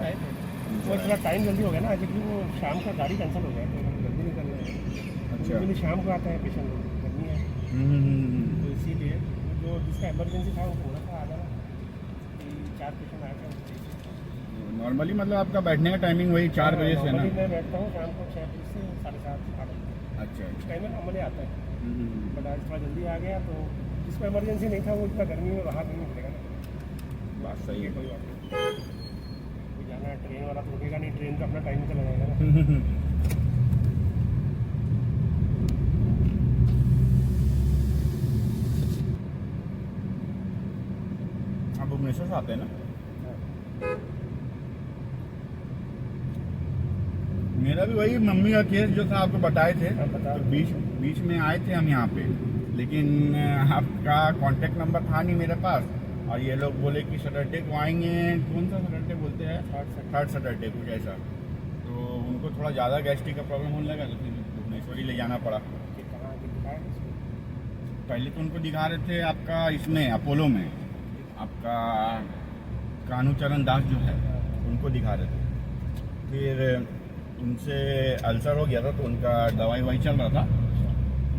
आए थे। वो थोड़ा टाइम जल्दी हो गया ना, क्योंकि वो शाम का गाड़ी कैंसिल हो गया तो हम जल्दी निकल रहे हैं। अच्छा। यूजुअली शाम को आता है पेशेंट, गर्मी है तो इसीलिए जो जिसका इमरजेंसी था वो बोला था आ जाना। 4 पेशेंट आए थे उनके। नॉर्मली मतलब आपका बैठने का टाइमिंग वही 4 बजे से ना? नॉर्मली मैं बैठता हूँ शाम को 6 बजे से 7:30 8 बजे। अच्छा इस अच्छा। टाइम में नॉर्मली आता है, हम्म। बट आज थोड़ा जल्दी आ गया तो जिसको इमरजेंसी नहीं था वो इतना गर्मी में बाहर नहीं निकलेगा ना। बात सही है। कोई बात नहीं, कोई जाना है ट्रेन वाला तो रुकेगा नहीं, ट्रेन का अपना टाइम चला जाएगा ना। आप भुवनेश्वर से आते हैं ना? मेरा भी वही मम्मी का केस जो था आपको बताए थे, हाँ, बता तो बीच में आए थे हम यहाँ पे, लेकिन आपका कांटेक्ट नंबर था नहीं मेरे पास। और ये लोग बोले कि सैटरडे को आएंगे, कौन सा सैटरडे बोलते हैं, थर्ड सैटरडे कुछ ऐसा। तो उनको थोड़ा ज़्यादा गैस्ट्रिक का प्रॉब्लम होने लगा तो फिर भुवनेश्वर ही ले जाना पड़ा। कि कहाँ दिखाया इसको? पहले तो उनको दिखा रहे थे आपका इसमें अपोलो में, आपका कान्हूचरण दास जो है उनको दिखा रहे थे। फिर उनसे अल्सर हो गया था तो उनका दवाई ववाई चल रहा था।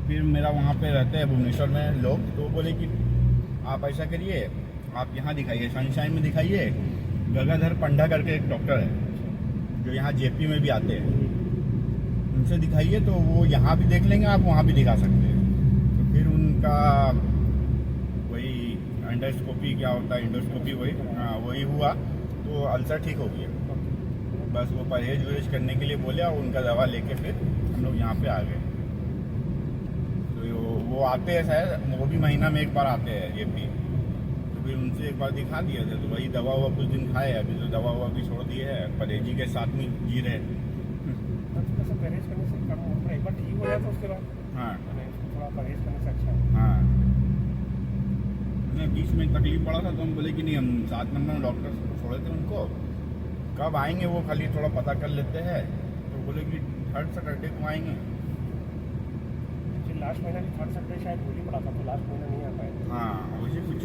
फिर मेरा वहाँ पे रहते हैं भुवनेश्वर में लोग, तो बोले कि आप ऐसा करिए, आप यहाँ दिखाइए, सनशाइन में दिखाइए। गंगाधर पंडा करके एक डॉक्टर है जो यहाँ जेपी में भी आते हैं, उनसे दिखाइए तो वो यहाँ भी देख लेंगे, आप वहाँ भी दिखा सकते हैं। तो फिर उनका वही एंडोस्कोपी क्या होता है, इंडोस्कोपी वही, हाँ वही हुआ तो अल्सर ठीक हो गया। बस वो परहेज वरहेज करने के लिए बोले और उनका दवा लेके फिर हम लोग यहाँ पे आ गए। तो वो आते हैं शायद, वो भी महीना में एक बार आते हैं ये भी। तो फिर उनसे एक बार दिखा दिए थे तो वही दवा हुआ कुछ दिन खाए, अभी तो दवा हुआ भी छोड़ दिए है, परहेजी के साथ में जी रहे। थोड़ा परहेज करने से कम होता है, एक बार ठीक हो जाए तो उसके बाद हाँ थोड़ा परहेज करने से अच्छा है। हाँ। बीच में तकलीफ पड़ा था तो हम बोले कि नहीं, हम 7 नंबर में डॉक्टर छोड़े थे उनको, कब आएंगे वो खाली थोड़ा पता कर लेते हैं। तो बोले कि थर्ड सैटरडे को आएंगे। लास्ट महीना भी थर्ड सैटरडे शायद होली पड़ा था तो लास्ट महीना नहीं आ पाए। हाँ वैसे कुछ,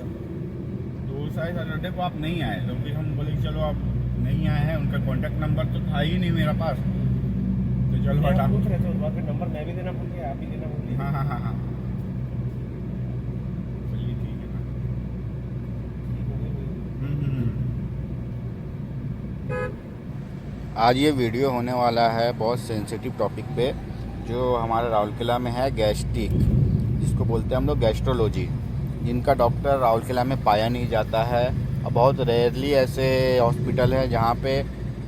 तो शायद सैटरडे को आप नहीं आए तो फिर हम बोले कि चलो आप नहीं आए हैं, उनका कॉन्टैक्ट नंबर तो था ही नहीं मेरा पास, तो चलो हटा। पूछ रहे थे उस बार, फिर नंबर मैं भी देना भूल गया, आप भी देना भूल गए। हाँ हाँ हाँ हाँ, चलिए ठीक है ना। आज ये वीडियो होने वाला है बहुत सेंसिटिव टॉपिक पे, जो हमारे राउरकेला में है गैस्ट्रिक, जिसको बोलते हैं हम लोग गैस्ट्रोलॉजी, जिनका डॉक्टर राउरकेला में पाया नहीं जाता है। और बहुत रेयरली ऐसे हॉस्पिटल है जहाँ पे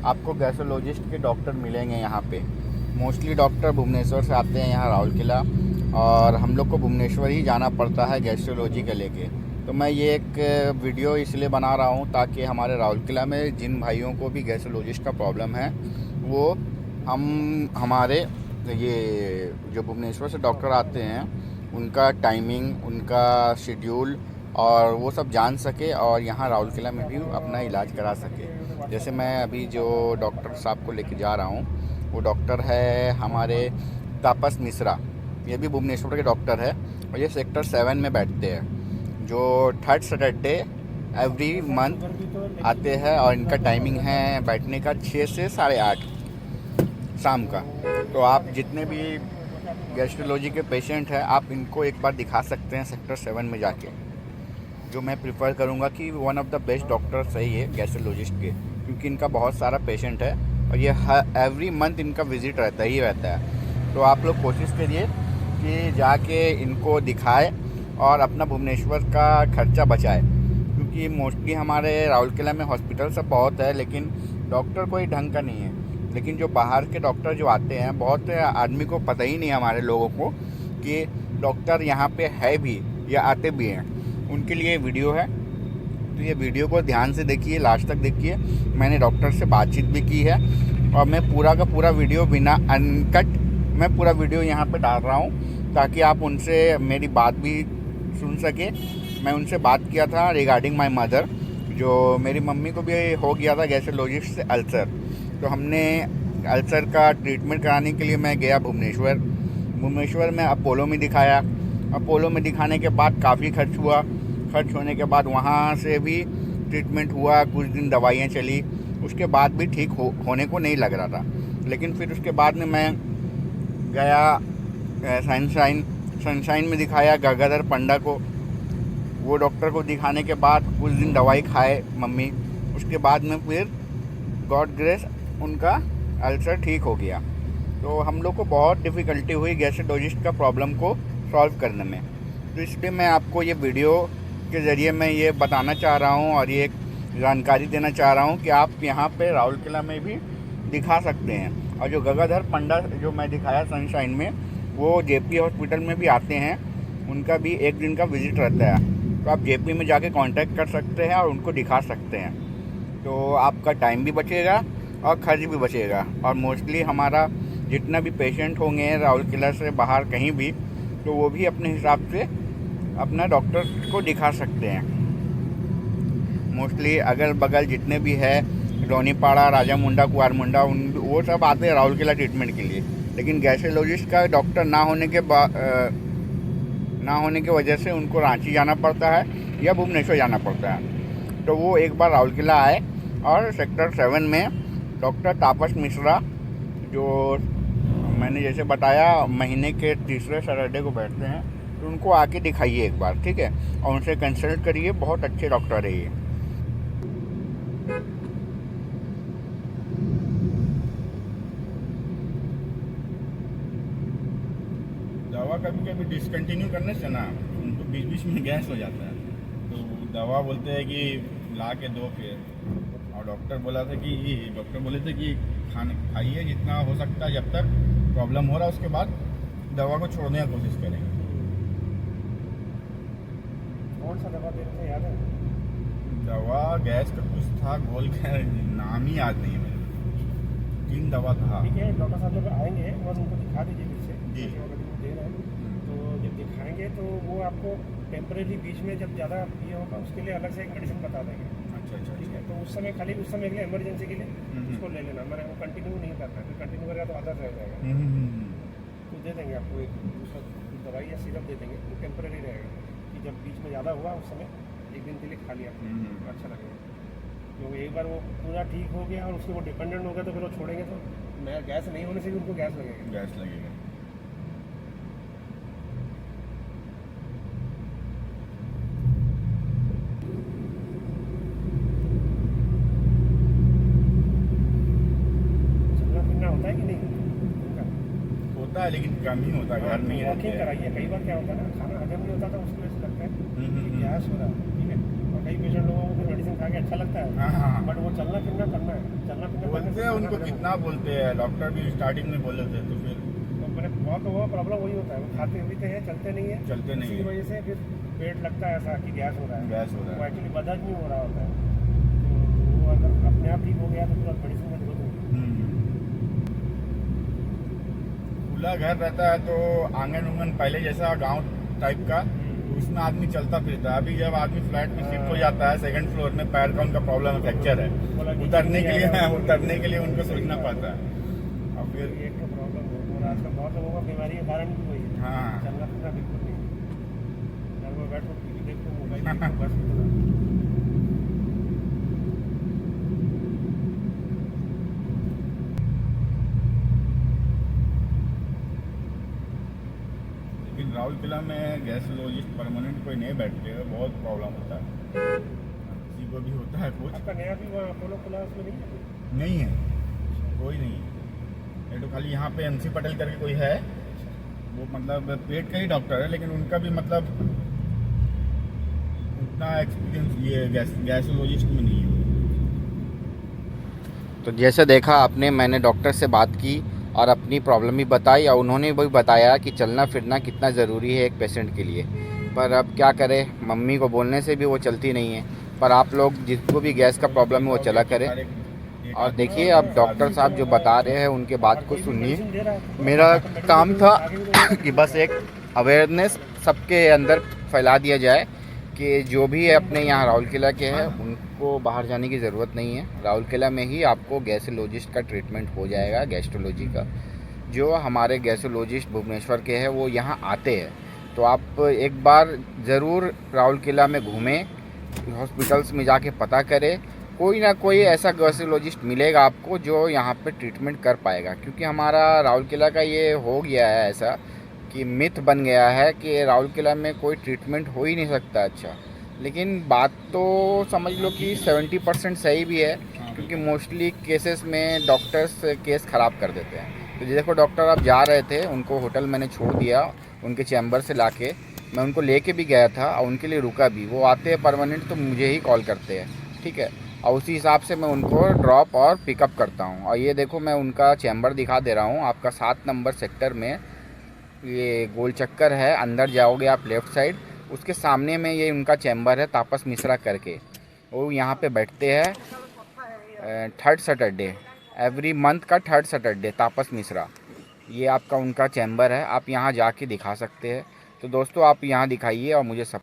आपको गैस्ट्रोलॉजिस्ट के डॉक्टर मिलेंगे। यहाँ पे मोस्टली डॉक्टर भुवनेश्वर से आते हैं यहाँ राउरकेला, और हम लोग को भुवनेश्वर ही जाना पड़ता है गैस्ट्रोलॉजी के लेके। तो मैं ये एक वीडियो इसलिए बना रहा हूँ ताकि हमारे राउरकेला में जिन भाइयों को भी गैस्ट्रोलॉजिस्ट का प्रॉब्लम है वो हमारे ये जो भुवनेश्वर से डॉक्टर आते हैं उनका टाइमिंग, उनका शेड्यूल और वो सब जान सके, और यहाँ राउरकेला में भी अपना इलाज करा सके। जैसे मैं अभी जो डॉक्टर साहब को लेके जा रहा हूँ वो डॉक्टर है हमारे तापस मिश्रा, ये भी भुवनेश्वर के डॉक्टर है, और ये सेक्टर 7 में बैठते हैं, जो थर्ड सैटरडे एवरी मंथ आते हैं। और इनका टाइमिंग है बैठने का 6 से 8:30 शाम का। तो आप जितने भी गैस्ट्रोलॉजी के पेशेंट हैं आप इनको एक बार दिखा सकते हैं सेक्टर 7 में जाके, जो मैं प्रिफर करूँगा कि one of the best doctor सही है गैस्ट्रोलॉजिस्ट के, क्योंकि इनका बहुत सारा पेशेंट है और ये एवरी मंथ इनका विज़िट रहता ही रहता है। तो आप लोग कोशिश करिए कि जाके इनको दिखाए और अपना भुवनेश्वर का खर्चा बचाए, क्योंकि मोस्टली हमारे राउरकेला में हॉस्पिटल सब बहुत है लेकिन डॉक्टर कोई ढंग का नहीं है। लेकिन जो बाहर के डॉक्टर जो आते हैं, बहुत आदमी को पता ही नहीं हमारे लोगों को कि डॉक्टर यहाँ पे है भी या आते भी हैं, उनके लिए वीडियो है। तो ये वीडियो को ध्यान से देखिए, लास्ट तक देखिए। मैंने डॉक्टर से बातचीत भी की है और मैं पूरा का पूरा वीडियो बिना अनकट मैं पूरा वीडियो यहाँ पे डाल रहा हूँ ताकि आप उनसे मेरी बात भी सुन सके। मैं उनसे बात किया था रिगार्डिंग माय मदर, जो मेरी मम्मी को भी हो गया था गैस्ट्रोलॉजिस्ट से अल्सर। तो हमने अल्सर का ट्रीटमेंट कराने के लिए मैं गया भुवनेश्वर में अपोलो में दिखाया। अपोलो में दिखाने के बाद काफ़ी खर्च हुआ। खर्च होने के बाद वहाँ से भी ट्रीटमेंट हुआ, कुछ दिन दवाइयाँ चली। उसके बाद भी ठीक होने को नहीं लग रहा था। लेकिन फिर उसके बाद में मैं गया सनशाइन में दिखाया गंगाधर पंडा को। वो डॉक्टर को दिखाने के बाद कुछ दिन दवाई खाए मम्मी, उसके बाद में फिर गॉड ग्रेस उनका अल्सर ठीक हो गया। तो हम लोग को बहुत डिफ़िकल्टी हुई गैस्ट्रोलॉजिस्ट का प्रॉब्लम को सॉल्व करने में। तो इसलिए मैं आपको ये वीडियो के ज़रिए मैं ये बताना चाह रहा हूँ और ये जानकारी देना चाह रहा हूँ कि आप यहाँ पे राउरकेला में भी दिखा सकते हैं। और जो गंगाधर पंडा जो मैं दिखाया सनशाइन में, वो जेपी हॉस्पिटल में भी आते हैं, उनका भी एक दिन का विज़िट रहता है। तो आप जेपी में जाके कांटेक्ट कर सकते हैं और उनको दिखा सकते हैं। तो आपका टाइम भी बचेगा और खर्च भी बचेगा। और मोस्टली हमारा जितना भी पेशेंट होंगे राउरकेला से बाहर कहीं भी, तो वो भी अपने हिसाब से अपना डॉक्टर को दिखा सकते हैं। मोस्टली अगल बगल जितने भी है, रोनीपाड़ा, राजा मुंडा, कुआर मुंडा, वो सब आते हैं राउरकेला ट्रीटमेंट के लिए। लेकिन गैस्ट्रोलॉजिस्ट का डॉक्टर ना होने की वजह से उनको रांची जाना पड़ता है या भुवनेश्वर जाना पड़ता है। तो वो एक बार राउरकेला आए और सेक्टर 7 में डॉक्टर तापस मिश्रा, जो मैंने जैसे बताया महीने के तीसरे सैटरडे को बैठते हैं, तो उनको आके दिखाइए एक बार, ठीक है, और उनसे कंसल्ट करिए। बहुत अच्छे डॉक्टर है ये। दवा कभी कभी डिसकंटिन्यू करने से ना उनको बीच बीच में गैस हो जाता है। तो दवा बोलते हैं कि ला के दो फिर, और डॉक्टर बोले थे कि खाइए जितना हो सकता है, जब तक प्रॉब्लम हो रहा है उसके बाद दवा को छोड़ने की कोशिश करेंगे। कौन सा दवा दे रहे थे याद है? दवा गैस का कुछ था, गोल का नाम ही याद नहीं है मेरे। 3 दवा था। ठीक है, डॉक्टर साहब जब आएंगे और उनको दिखा दीजिए फिर से जी। दे रहे हैं, तो जब दिखाएंगे तो वो आपको टेम्परेरी बीच में जब ज़्यादा ये होगा उसके लिए अलग से एक मेडिसिन बता देंगे। अच्छा। ठीक है, तो उस समय के लिए इमरजेंसी के लिए उसको ले लेना, मैंने वो कंटिन्यू नहीं करना है। कंटिन्यू करेगा तो आदत रह जाएगा। तो दे देंगे आपको एक दूसरा दवाई या सिरप दे देंगे, वो टेम्परेरी रहेगा कि जब बीच में ज़्यादा हुआ उस समय एक दिन के लिए खा लिया तो अच्छा लगेगा। क्योंकि एक बार वो पूरा ठीक हो गया और उसके वो डिपेंडेंट हो गया तो फिर वो छोड़ेंगे तो मैं गैस नहीं होने से भी उनको गैस लगेगा। चलना फिरना होता है कि नहीं? होता है लेकिन कम ही होता है, घर में ही रहते वॉकिंग हैं। कराइए। कई बार क्या होता है ना, खाना हजम नहीं होता तो उसकी वजह से लगता है कि हम्म। गैस हो रहा है। ठीक है, और कई पेशेंट लोगों को फिर मेडिसिन खा के अच्छा लगता है, हाँ। बट वो चलना फिरना करना है। चलना फिरना करने बोलते से हैं खाना उनको हजम कितना बोलते हैं, डॉक्टर भी स्टार्टिंग में बोले थे, तो फिर होता है। तो मैंने बहुत वो प्रॉब्लम वही होता है, वो खाते पीते हैं, चलते नहीं है, चलते नहीं इसी है। वजह से फिर पेट लगता है ऐसा कि गैस हो रहा है। गैस हो रहा वो है। एक्चुअली बदहज नहीं हो रहा होता है। तो वो अगर अपने आप ठीक हो गया तो फिर मेडिसिन की जरूरत नहीं। खुला घर रहता है तो आंगन उंगन पहले जैसा गांव टाइप का, तो उसमें आदमी चलता फिरता है। अभी जब आदमी फ्लैट में शिफ्ट हो जाता है, सेकंड फ्लोर में, पैर का उनका प्रॉब्लम है, फ्रैक्चर है, उतरने के लिए उनको सोचना पड़ता है। और फिर ये एक तो प्रॉब्लम है और आजकल बहुत लोगों का बीमारी का कारण भी वही है। हाँ। चलना फिरना बिल्कुल नहीं, घर में बैठो, टीवी देखो, मोबाइल देखो, बस इतना। लेकिन राउरकेला में गैस्ट्रोलॉजिस्ट परमानेंट कोई नहीं बैठते हैं, बहुत प्रॉब्लम होता है। किसी को भी होता है कुछ, आपका नया भी वहाँ अपोलो खुला है, उसमें नहीं है? नहीं है, कोई नहीं है। ये तो खाली यहाँ पे MC पटेल करके कोई है, वो मतलब पेट का ही डॉक्टर है, लेकिन उनका भी मतलब उतना एक्सपीरियंस ये गैस्ट्रोलॉजिस्ट में नहीं है। तो जैसे देखा आपने, मैंने डॉक्टर से बात की और अपनी प्रॉब्लम भी बताई और उन्होंने भी बताया कि चलना फिरना कितना ज़रूरी है एक पेशेंट के लिए। पर अब क्या करें, मम्मी को बोलने से भी वो चलती नहीं है। पर आप लोग जिसको भी गैस का प्रॉब्लम है वो चला करें। और देखिए अब डॉक्टर साहब जो बता रहे हैं उनके बात को सुनिए। मेरा काम था कि बस एक अवेयरनेस सबके अंदर फैला दिया जाए कि जो भी है अपने यहाँ राउरकेला के हैं उनको बाहर जाने की ज़रूरत नहीं है। राउरकेला में ही आपको गैस्ट्रोलॉजिस्ट का ट्रीटमेंट हो जाएगा, गैस्ट्रोलॉजी का। जो हमारे गैस्ट्रोलॉजिस्ट भुवनेश्वर के हैं वो यहाँ आते हैं। तो आप एक बार ज़रूर राउरकेला में घूमें, हॉस्पिटल्स में जाके पता करें, कोई ना कोई ऐसा गैस्ट्रोलॉजिस्ट मिलेगा आपको जो यहाँ पे ट्रीटमेंट कर पाएगा, क्योंकि हमारा राउरकेला का ये हो गया है ऐसा कि मिथ बन गया है कि राउरकेला में कोई ट्रीटमेंट हो ही नहीं सकता अच्छा। लेकिन बात तो समझ लो कि 70% सही भी है, क्योंकि मोस्टली केसेस में डॉक्टर्स केस ख़राब कर देते हैं। तो देखो डॉक्टर आप जा रहे थे, उनको होटल मैंने छोड़ दिया, उनके चैम्बर से लाके मैं उनको लेके भी गया था और उनके लिए रुका भी। वो आते हैं परमानेंट तो मुझे ही कॉल करते हैं, ठीक है, और उसी हिसाब से मैं उनको ड्रॉप और पिकअप करता हूँ। और ये देखो मैं उनका चैम्बर दिखा दे रहा हूँ आपका 7 नंबर सेक्टर में, ये गोल चक्कर है, अंदर जाओगे आप लेफ़्ट साइड, उसके सामने में ये उनका चैम्बर है तापस मिश्रा करके। वो यहाँ पे बैठते हैं 3rd सैटरडे, एवरी मंथ का 3rd सैटरडे, तापस मिश्रा, ये आपका उनका चैम्बर है। आप यहाँ जाके दिखा सकते हैं। तो दोस्तों आप यहाँ दिखाइए और मुझे सब